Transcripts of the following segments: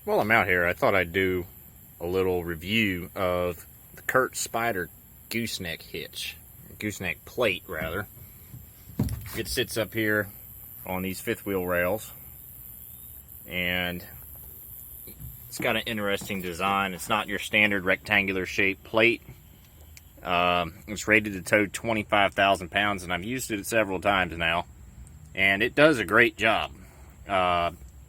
While I'm out here, I thought I'd do a little review of the Curt Spyder gooseneck hitch, gooseneck plate rather. It sits up here on these fifth wheel rails, and it's got an interesting design. It's not your standard rectangular shaped plate. It's rated to tow 25,000 pounds, and I've used it several times now, and it does a great job.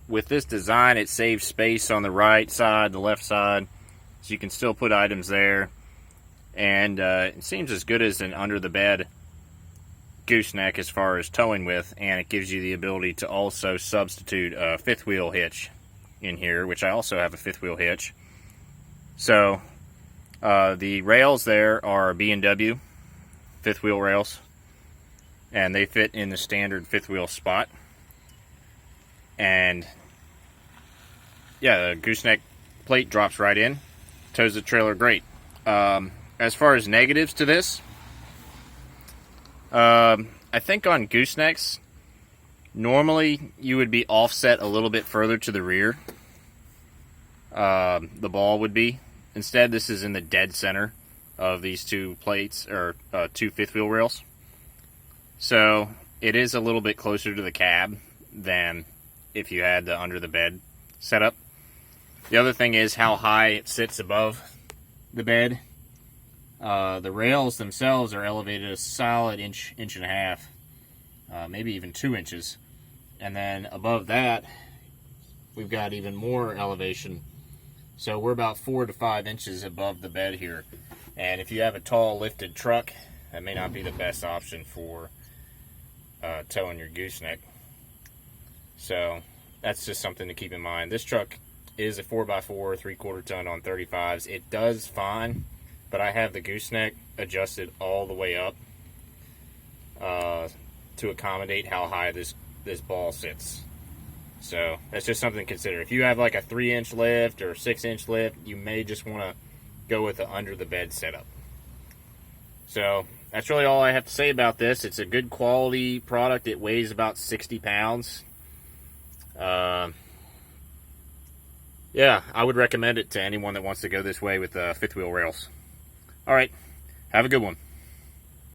With this design, it saves space on the right side, the left side, so you can still put items there. And it seems as good as an under-the-bed gooseneck as far as towing with, and it gives you the ability to also substitute a fifth wheel hitch in here, which I also have a fifth wheel hitch. So the rails there are B&W fifth wheel rails, and they fit in the standard fifth wheel spot. And yeah, the gooseneck plate drops right in, tows the trailer great. As far as negatives to this, I think on goosenecks, normally you would be offset a little bit further to the rear. The ball would be. Instead, this is in the dead center of these two plates, or two fifth wheel rails. So it is a little bit closer to the cab than if you had the under the bed setup. The other thing is how high it sits above the bed. The rails themselves are elevated a solid inch and a half, maybe even 2 inches. And then above that, we've got even more elevation. So we're about 4 to 5 inches above the bed here. And if you have a tall lifted truck, that may not be the best option for towing your gooseneck. So that's just something to keep in mind. This truck is a 4x4, 3/4 ton on 35s. It does fine, but I have the gooseneck adjusted all the way up to accommodate how high this ball sits. So that's just something to consider. If you have like a 3-inch lift or 6-inch lift, you may just want to go with the under the bed setup. So that's really all I have to say about this. It's a good quality product. It weighs about 60 pounds. Yeah, I would recommend it to anyone that wants to go this way with fifth wheel rails. All right, have a good one.